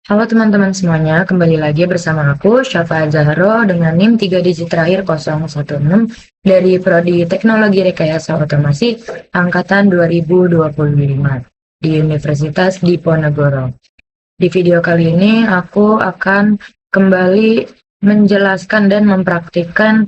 Halo teman-teman semuanya, kembali lagi bersama aku, Syafa Zahro dengan NIM 3 digit terakhir 016 dari Prodi Teknologi Rekayasa Otomasi Angkatan 2025 di Universitas Diponegoro. Di video kali ini aku akan kembali menjelaskan dan mempraktikkan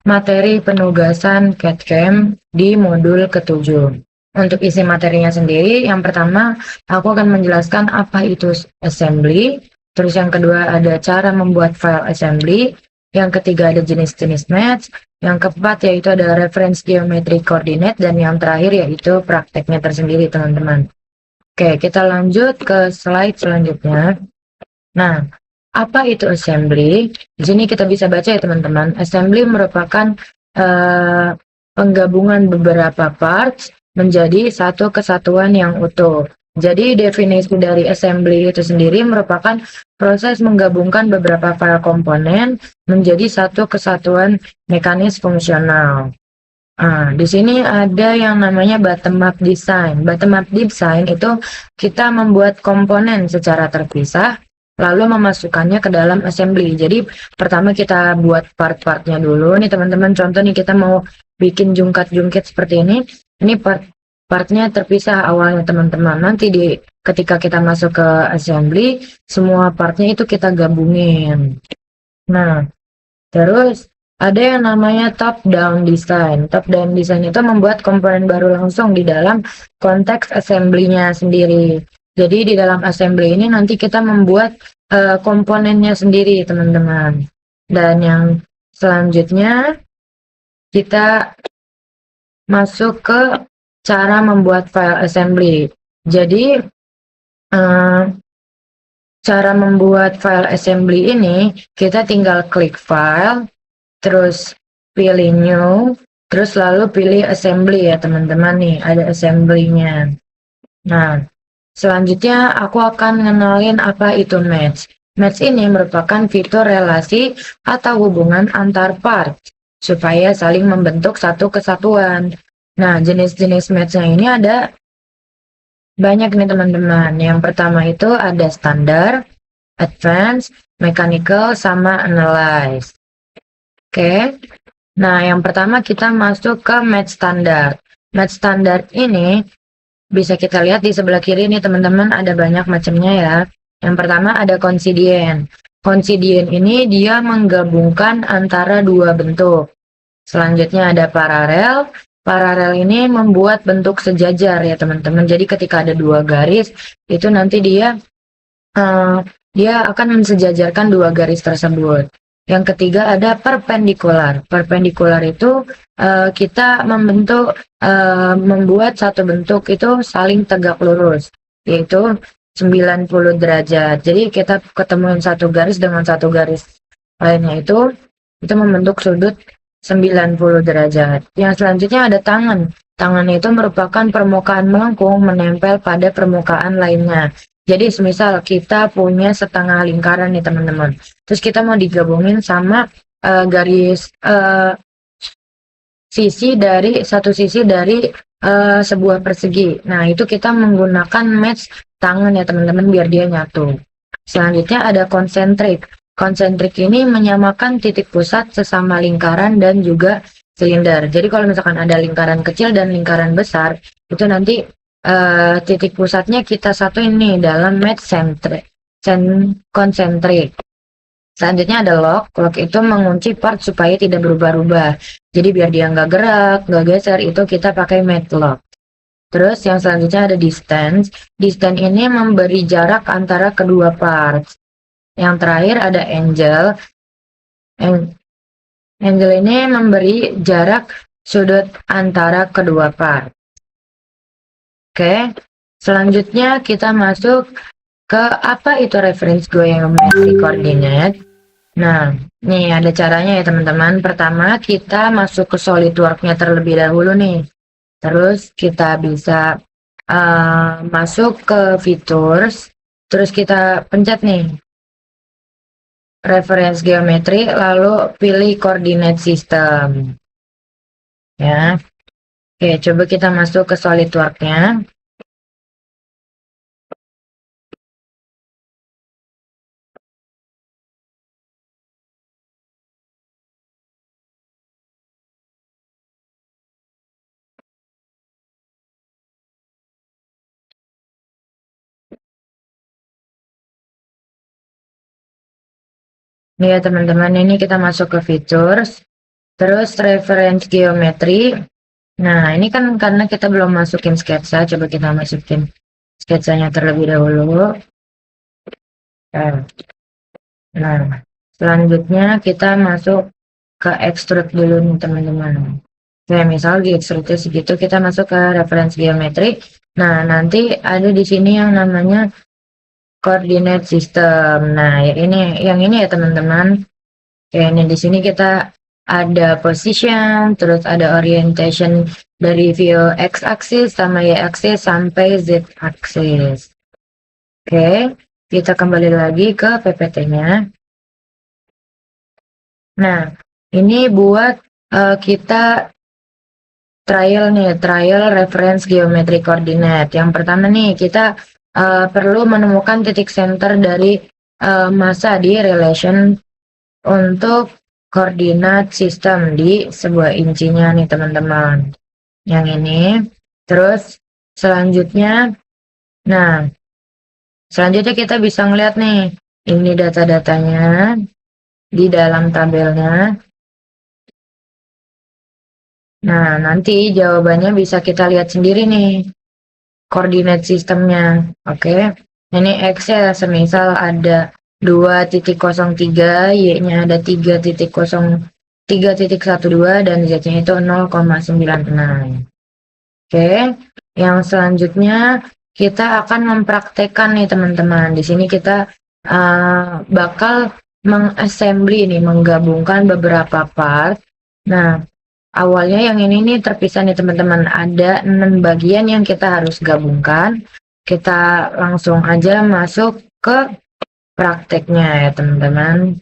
materi penugasan CAD/CAM di modul ketujuh. Untuk isi materinya sendiri, yang pertama aku akan menjelaskan apa itu assembly, terus yang kedua ada cara membuat file assembly, yang ketiga ada jenis-jenis match, yang keempat yaitu ada reference geometry coordinate, dan yang terakhir yaitu prakteknya tersendiri teman-teman. Oke, kita lanjut ke slide selanjutnya. Nah, apa itu assembly? Di sini kita bisa baca ya teman-teman. Assembly merupakan penggabungan beberapa parts menjadi satu kesatuan yang utuh. Jadi definisi dari assembly itu sendiri merupakan proses menggabungkan beberapa file komponen menjadi satu kesatuan mekanis fungsional. Nah, di sini ada yang namanya bottom up design. Bottom up design itu kita membuat komponen secara terpisah lalu memasukkannya ke dalam assembly. Jadi pertama kita buat part-partnya dulu. Nih teman-teman, contoh nih kita mau bikin jungkat-jungkit seperti ini. Ini part-partnya terpisah awalnya teman-teman. Nanti ketika kita masuk ke assembly, semua partnya itu kita gabungin. Nah, terus ada yang namanya top down design. Top down design itu membuat komponen baru langsung di dalam konteks assembly-nya sendiri. Jadi di dalam assembly ini nanti kita membuat komponennya sendiri, teman-teman. Dan yang selanjutnya kita masuk ke cara membuat file assembly. Jadi cara membuat file assembly ini kita tinggal klik file, terus pilih new, terus lalu pilih assembly ya teman-teman, nih ada assembly-nya. Nah, selanjutnya aku akan ngenalin apa itu match. Match ini merupakan fitur relasi atau hubungan antar part supaya saling membentuk satu kesatuan. Nah, jenis-jenis match-nya ini ada banyak nih teman-teman. Yang pertama itu ada standar, advance, mechanical, sama analyze. Oke. Nah, yang pertama kita masuk ke match standar. Match standar ini bisa kita lihat di sebelah kiri nih teman-teman, ada banyak macamnya ya. Yang pertama ada coincident. Coincident ini dia menggabungkan antara dua bentuk. Selanjutnya ada paralel. Paralel ini membuat bentuk sejajar ya teman-teman. Jadi ketika ada dua garis, itu nanti dia akan mensejajarkan dua garis tersebut. Yang ketiga ada perpendikular. Perpendikular itu kita membuat satu bentuk itu saling tegak lurus, yaitu 90 derajat. Jadi kita ketemuin satu garis dengan satu garis lainnya itu membentuk sudut 90 derajat. Yang selanjutnya ada tangan. Tangan itu merupakan permukaan melengkung menempel pada permukaan lainnya. Jadi semisal kita punya setengah lingkaran nih teman-teman. Terus kita mau digabungin sama garis satu sisi dari sebuah persegi. Nah, itu kita menggunakan match tangan ya teman-teman biar dia nyatu. Selanjutnya ada konsentrik. Konsentrik ini menyamakan titik pusat sesama lingkaran dan juga silinder. Jadi kalau misalkan ada lingkaran kecil dan lingkaran besar, itu nanti titik pusatnya kita satuin nih dalam match konsentrik. Selanjutnya ada lock. Lock itu mengunci part supaya tidak berubah-ubah. Jadi biar dia nggak gerak, nggak geser, itu kita pakai match lock. Terus yang selanjutnya ada distance. Distance ini memberi jarak antara kedua parts. Yang terakhir ada angle. Angle ini memberi jarak sudut antara kedua part. Oke, selanjutnya kita masuk ke apa itu reference geometry coordinate. Nah, nih ada caranya ya teman-teman. Pertama kita masuk ke SolidWorks-nya terlebih dahulu nih. Terus kita bisa masuk ke features. Terus kita pencet nih reference geometry, lalu pilih coordinate system. Ya. Oke, coba kita masuk ke SolidWorks-nya. Nih ya teman-teman, ini kita masuk ke features, terus reference geometry. Nah, ini kan karena kita belum masukin sketsa, coba kita masukin sketsanya terlebih dahulu. Nah, selanjutnya kita masuk ke extrude dulu nih teman-teman. Kayak misal di extrude segitu kita masuk ke reference geometry. Nah, nanti ada di sini yang namanya coordinate system. Nah, yang ini ya teman-teman. Kayak ini di sini kita ada position, terus ada orientation dari view x axis sama y axis sampai z axis. Oke, kita kembali lagi ke PPT-nya. Nah, ini buat kita trial nih, trial reference geometry coordinate. Yang pertama nih, kita perlu menemukan titik center dari massa di relation untuk koordinat sistem di sebuah incinya nih teman-teman. Yang ini. Terus selanjutnya, nah, selanjutnya kita bisa ngeliat nih, ini data-datanya di dalam tabelnya. Nah, nanti jawabannya bisa kita lihat sendiri nih, koordinat sistemnya. Oke, ini X ya, semisal ada 2.03, Y-nya ada 3.12, dan Z-nya itu 0,96. Oke, yang selanjutnya kita akan mempraktekkan nih teman-teman. Di sini kita bakal mengassembly nih, menggabungkan beberapa part. Nah, awalnya yang ini nih terpisah nih teman-teman. Ada 6 bagian yang kita harus gabungkan. Kita langsung aja masuk ke prakteknya ya teman-teman.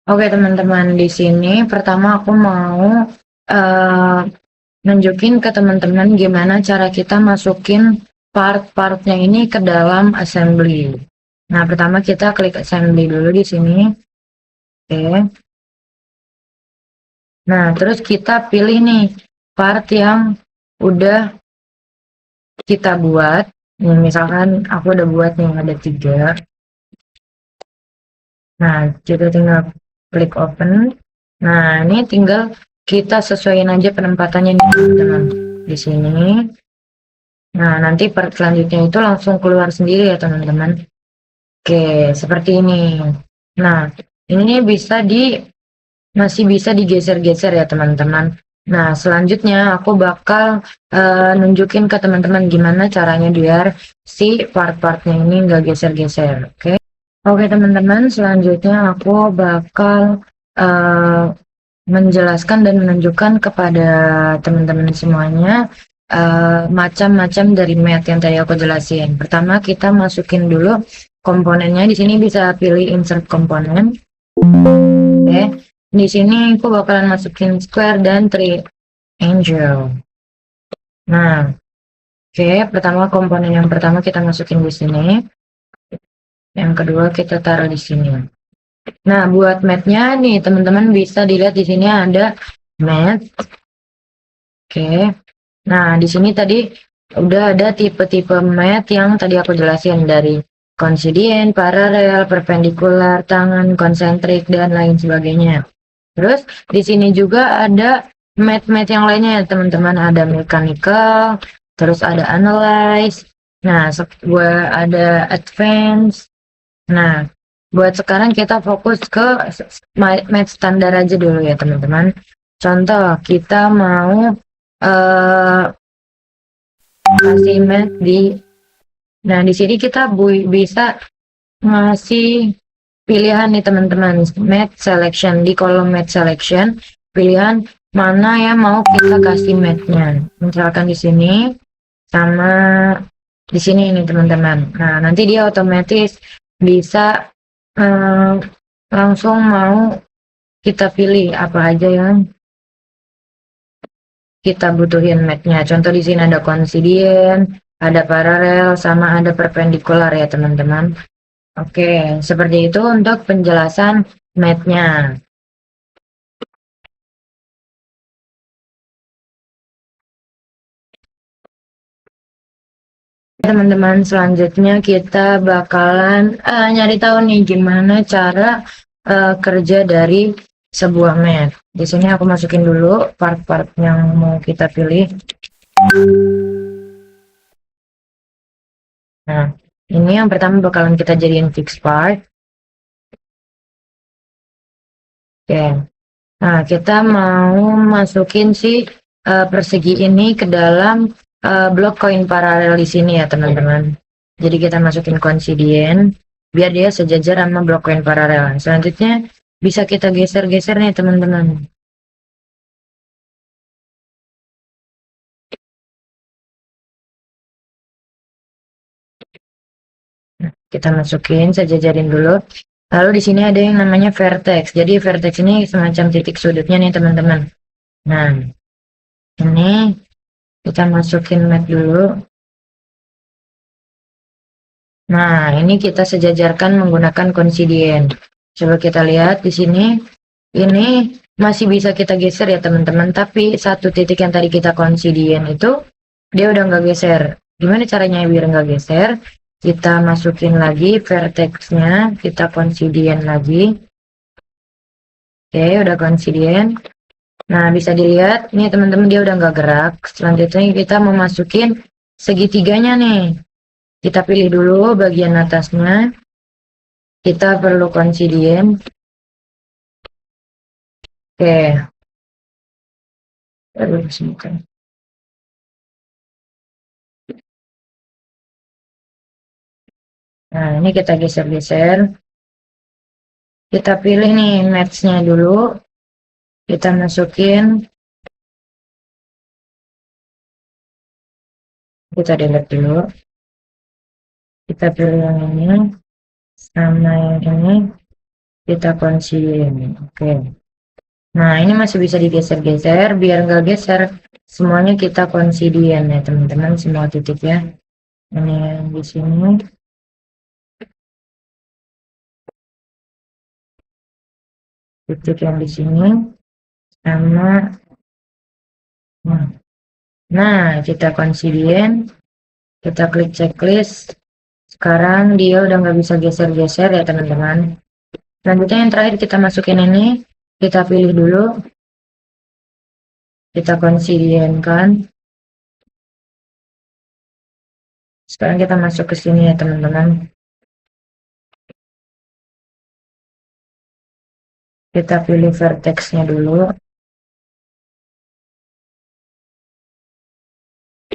Oke teman-teman, di sini pertama aku mau nunjukin ke teman-teman gimana cara kita masukin part-partnya ini ke dalam assembly. Nah, pertama kita klik assembly dulu di sini. Oke. Nah, terus kita pilih nih part yang udah kita buat. Nih, misalkan aku udah buat nih ada 3. Nah, kita tinggal klik open. Nah, ini tinggal kita sesuaiin aja penempatannya nih teman-teman di sini. Nah, nanti part selanjutnya itu langsung keluar sendiri ya teman-teman. Oke, seperti ini. Nah, ini masih bisa digeser-geser ya teman-teman. Nah, selanjutnya aku bakal nunjukin ke teman-teman gimana caranya biar si part-partnya ini nggak geser-geser. Oke. Oke teman-teman, selanjutnya aku bakal menjelaskan dan menunjukkan kepada teman-teman semuanya macam-macam dari mat yang tadi aku jelasin. Pertama kita masukin dulu komponennya. Di sini bisa pilih insert komponen. Oke. Di sini aku bakalan masukin square dan triangle. Nah, oke, pertama komponen yang pertama kita masukin di sini. Yang kedua kita taruh di sini. Nah, buat matnya nih teman-teman bisa dilihat di sini ada mat. Oke. Nah, di sini tadi udah ada tipe-tipe mat yang tadi aku jelasin dari konsiden, paralel, perpendikular, tangan, konsentrik, dan lain sebagainya. Terus di sini juga ada mat-mat yang lainnya ya teman-teman. Ada mechanical, terus ada analyze. Nah, ada advance. Nah, buat sekarang kita fokus ke mat standar aja dulu ya teman-teman. Contoh, kita mau kasih mat nah di sini kita bisa ngasih pilihan nih teman-teman, mat selection. Di kolom mat selection, pilihan mana yang mau kita kasih matnya. Misalkan di sini sama di sini ini teman-teman. Nah, nanti dia otomatis bisa langsung mau kita pilih apa aja yang kita butuhin matnya. Contoh di sini ada konsiden, ada paralel, sama ada perpendikular ya teman-teman. Oke, seperti itu untuk penjelasan matnya. Teman-teman, selanjutnya kita bakalan nyari tahu nih gimana cara kerja dari sebuah mat. Di sini aku masukin dulu part-part yang mau kita pilih. Nah, ini yang pertama bakalan kita jadiin fix part. Oke. Nah, kita mau masukin si persegi ini ke dalam blok koin paralel di sini ya, teman-teman. Jadi kita masukin konsiden biar dia sejajar sama blok koin paralel. Selanjutnya bisa kita geser-geser nih, teman-teman. Nah, kita masukin, sejajarin dulu. Lalu di sini ada yang namanya vertex. Jadi vertex ini semacam titik sudutnya nih, teman-teman. Nah, ini kita masukin mat dulu. Nah, ini kita sejajarkan menggunakan konsiden. Coba kita lihat di sini. Ini masih bisa kita geser ya, teman-teman. Tapi satu titik yang tadi kita konsiden itu, dia udah nggak geser. Gimana caranya biar nggak geser? Kita masukin lagi vertexnya, kita konsiden lagi. Oke, udah konsiden. Nah, bisa dilihat, nih teman-teman dia udah nggak gerak. Selanjutnya kita mau masukin segitiganya nih. Kita pilih dulu bagian atasnya. Kita perlu konsiden. Oke. Aduh, semoga. Nah, ini kita geser-geser. Kita pilih nih match-nya dulu. Kita masukin. Kita delete dulu. Kita pilih yang ini. Sama yang ini. Kita konsiden. Oke. Nah, ini masih bisa digeser-geser. Biar nggak geser, semuanya kita konsiden ya, teman-teman. Semua titik ya. Ini yang di sini. Titik yang di sini. Sama. Nah, kita konsiden. Kita klik checklist. Sekarang dia udah nggak bisa geser-geser ya, teman-teman. Selanjutnya yang terakhir kita masukin ini. Kita pilih dulu. Kita konsidenkan. Sekarang kita masuk ke sini ya, teman-teman. Kita pilih vertexnya dulu.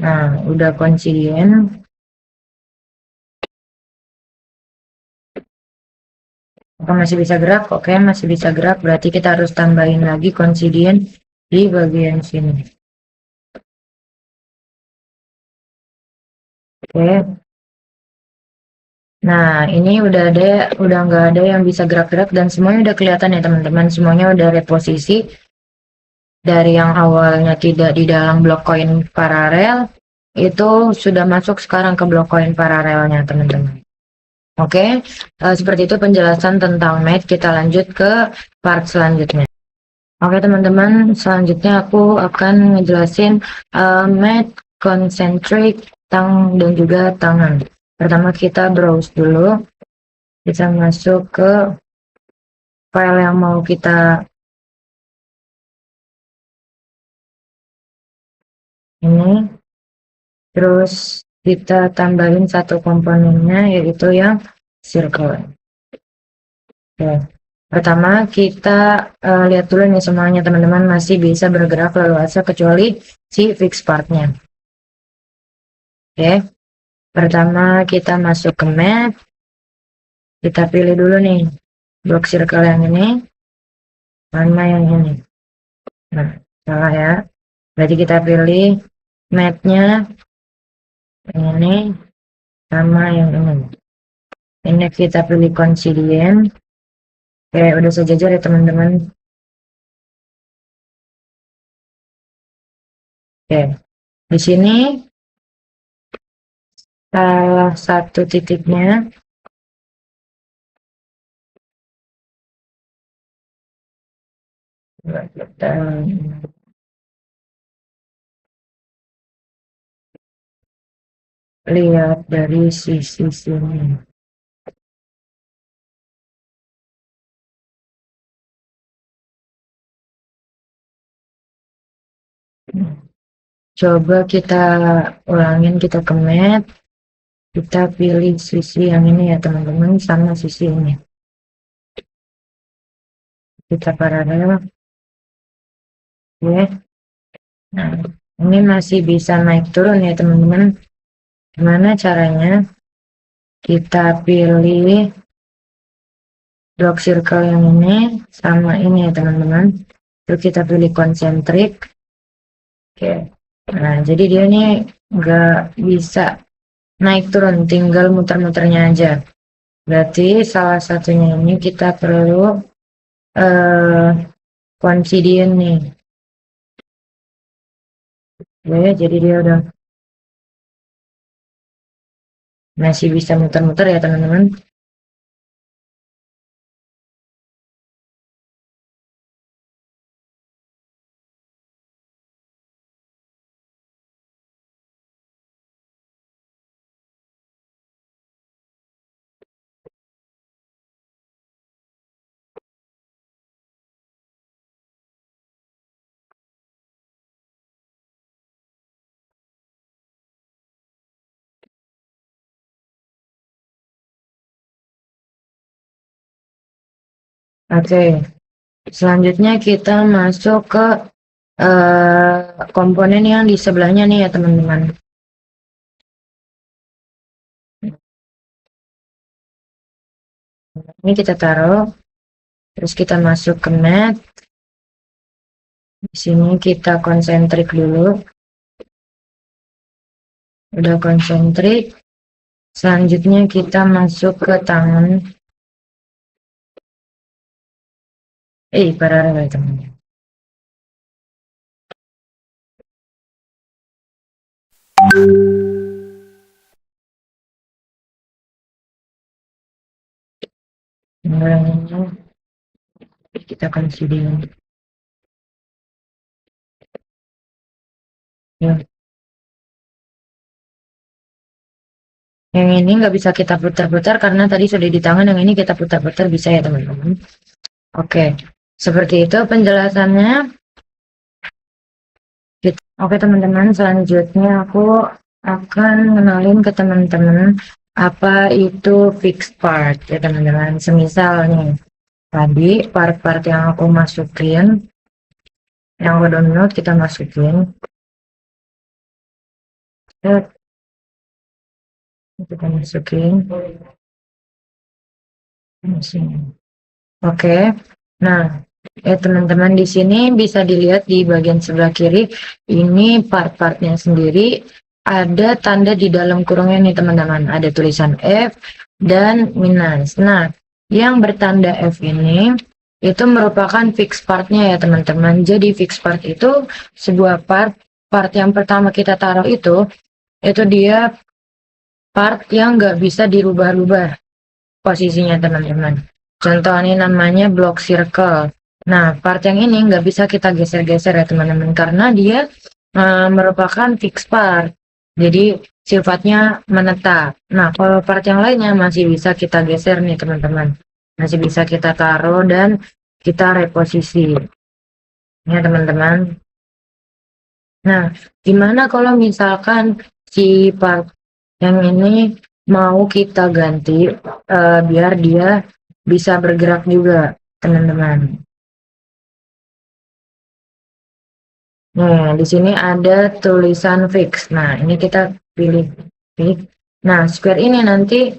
Nah, udah konsiden. Apa masih bisa gerak? Oke, masih bisa gerak. Berarti kita harus tambahin lagi konsiden di bagian sini. Oke. Nah, ini udah nggak ada yang bisa gerak-gerak dan semuanya udah kelihatan ya, teman-teman. Semuanya udah reposisi dari yang awalnya tidak di dalam blok koin paralel itu sudah masuk sekarang ke blok koin paralelnya, teman-teman. Oke, seperti itu penjelasan tentang mat. Kita lanjut ke part selanjutnya. Oke, teman-teman, selanjutnya aku akan ngejelasin mat, concentric, tang, dan juga tangan. Pertama kita browse dulu. Kita masuk ke file yang mau kita ini. Terus kita tambahin satu komponennya, yaitu yang circle. Oke. Pertama kita lihat dulu nih semuanya, teman-teman masih bisa bergerak leluasa kecuali si fix partnya. Oke. Pertama kita masuk ke map. Kita pilih dulu nih blok circle yang ini sama yang ini. Nah, salah ya. Berarti kita pilih mapnya yang ini sama yang ini. Ini kita pilih konsiden. Oke, udah sejajar ya, teman-teman. Oke, di sini salah satu titiknya kita lihat dari sisi sini. Coba kita ulangin, kita ke map, kita pilih sisi yang ini ya teman-teman, sama sisi ini. Kita paralel. Oke. Nah, ini masih bisa naik turun ya teman-teman. Gimana caranya? Kita pilih drop circle yang ini sama ini ya teman-teman. Terus kita pilih konsentrik. Oke. Nah, jadi dia nih nggak bisa naik turun, tinggal muter-muternya aja. Berarti salah satunya ini kita perlu considein nih. Ya, jadi dia udah masih bisa muter-muter ya teman-teman. Oke, selanjutnya kita masuk ke komponen yang di sebelahnya nih ya teman-teman. Ini kita taruh, terus kita masuk ke mat. Di sini kita konsentrik dulu. Udah konsentrik. Selanjutnya kita masuk ke tangan. Paralel ya teman-teman. Kita consider ya. Yang ini nggak bisa kita putar-putar karena tadi sudah di tangan, yang ini kita putar-putar bisa ya teman-teman. Oke, seperti itu penjelasannya. Oke teman-teman, selanjutnya aku akan kenalin ke teman-teman apa itu fixed part ya teman-teman. Semisal nih, tadi part-part yang aku masukin, yang aku download kita masukin. Kita masukin. Oke. Nah, teman-teman di sini bisa dilihat di bagian sebelah kiri ini part-partnya sendiri, ada tanda di dalam kurungnya nih teman-teman, ada tulisan F dan minus. Nah, yang bertanda F ini itu merupakan fixed partnya ya teman-teman. Jadi fixed part itu sebuah part yang pertama kita taruh itu dia part yang nggak bisa dirubah-rubah posisinya teman-teman. Contoh ini namanya block circle. Nah, part yang ini nggak bisa kita geser-geser ya teman-teman, karena dia merupakan fixed part. Jadi sifatnya menetap. Nah, kalau part yang lainnya masih bisa kita geser nih teman-teman. Masih bisa kita taruh dan kita reposisi. Ya teman-teman. Nah, gimana kalau misalkan si part yang ini mau kita ganti biar dia bisa bergerak juga teman-teman. Nah, di sini ada tulisan fix. Nah, ini kita pilih fix. Nah, square ini nanti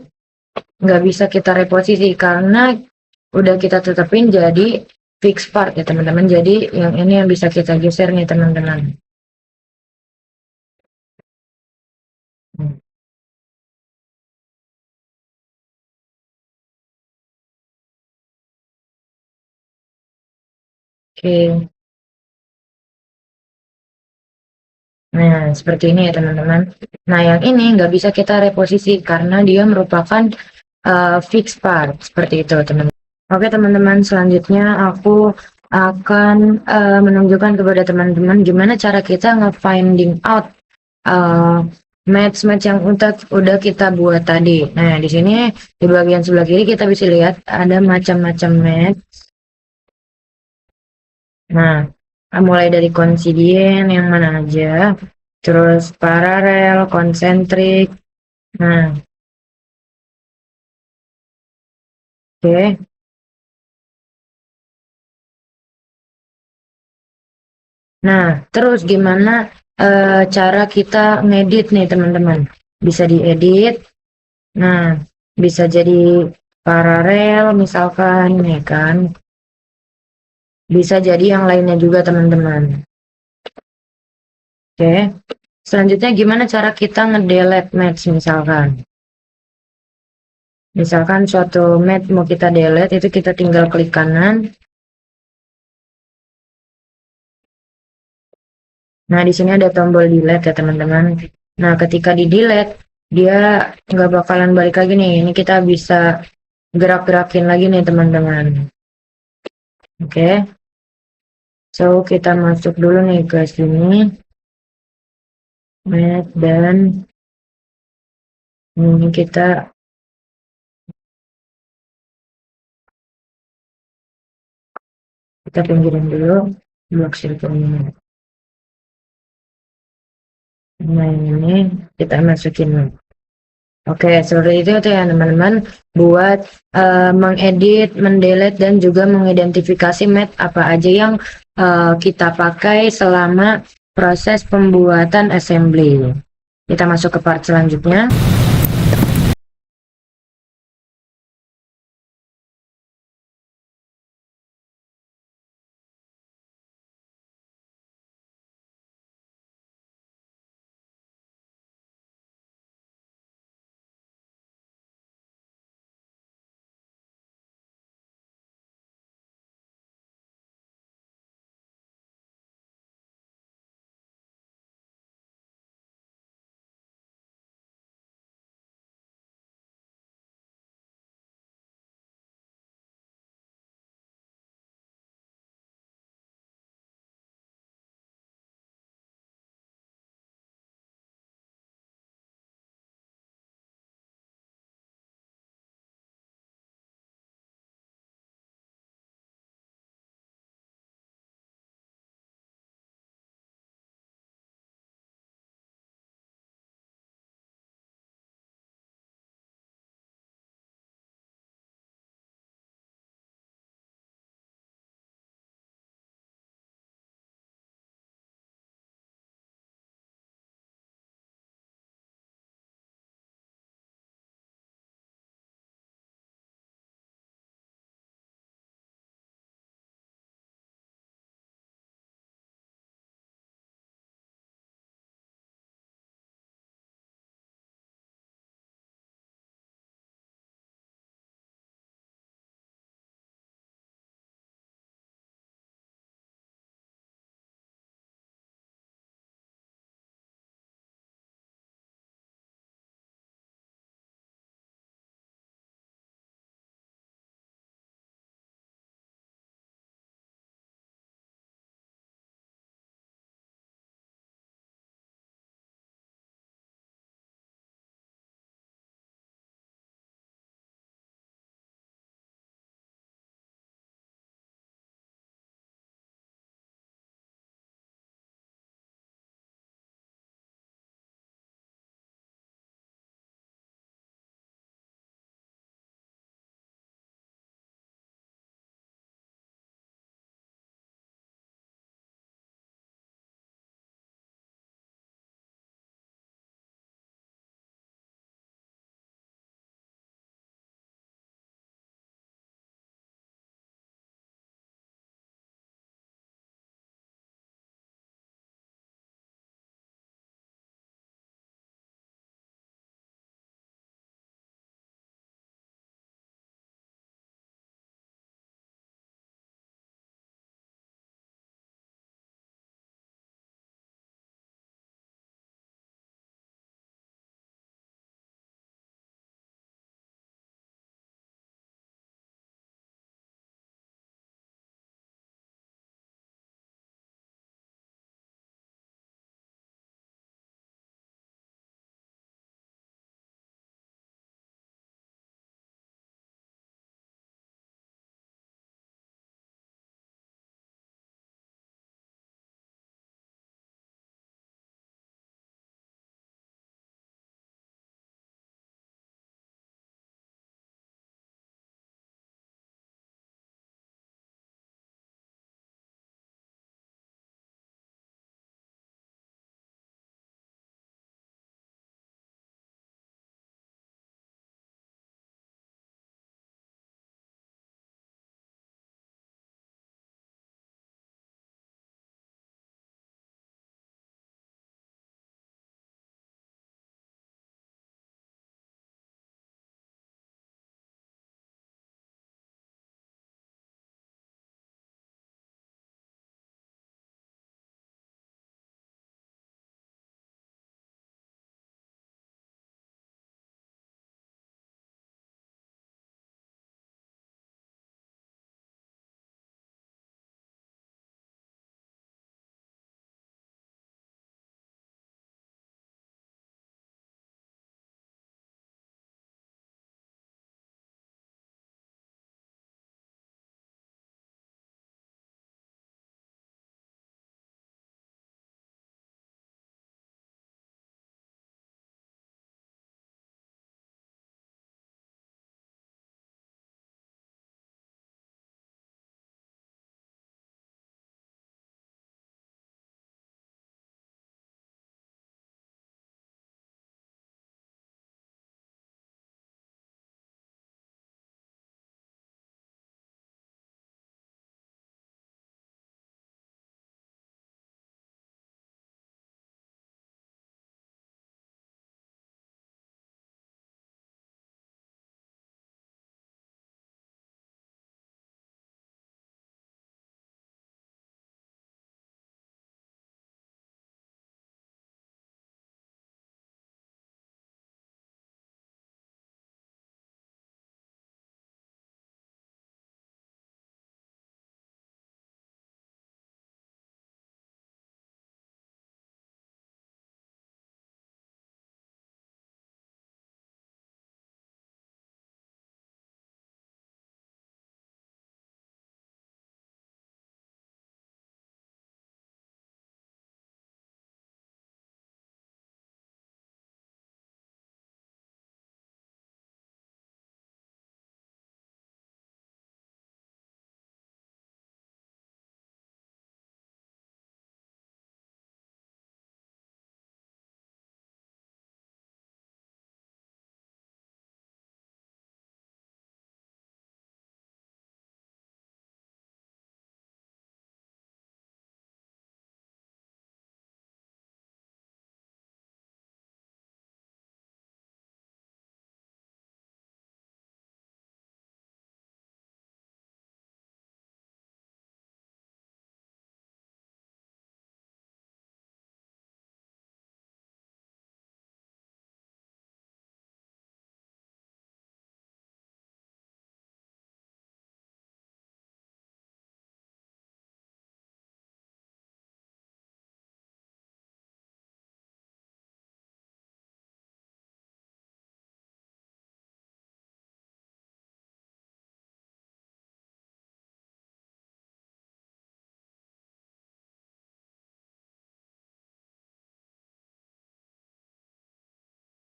nggak bisa kita reposisi karena udah kita tetapin jadi fix part ya teman-teman. Jadi yang ini yang bisa kita geser nih teman-teman. Oke. Nah, seperti ini ya teman-teman. Nah, yang ini nggak bisa kita reposisi karena dia merupakan fixed part. Seperti itu teman-teman. Oke teman-teman, selanjutnya aku akan menunjukkan kepada teman-teman gimana cara kita nge-finding out match yang udah kita buat tadi. Nah, di sini di bagian sebelah kiri kita bisa lihat ada macam-macam match. Nah, mulai dari konsiden yang mana aja, terus paralel, konsentrik. Nah, oke. Nah, terus gimana cara kita ngedit nih teman-teman? Bisa diedit. Nah, bisa jadi paralel misalkan, ya kan? Bisa jadi yang lainnya juga teman-teman. Oke. Selanjutnya gimana cara kita ngedelete match misalkan? Misalkan suatu match mau kita delete, itu kita tinggal klik kanan. Nah, di sini ada tombol delete ya teman-teman. Nah, ketika di delete, dia nggak bakalan balik lagi nih. Ini kita bisa gerak-gerakin lagi nih teman-teman. Oke. So, kita masuk dulu nih ke sini. Match dan ini kita pinggirin dulu blok circle-nya. Nah, ini kita masukin. Oke, seperti itu tuh ya teman-teman, buat mengedit, mendelete, dan juga mengidentifikasi match apa aja yang kita pakai selama proses pembuatan assembly. Kita masuk ke part selanjutnya.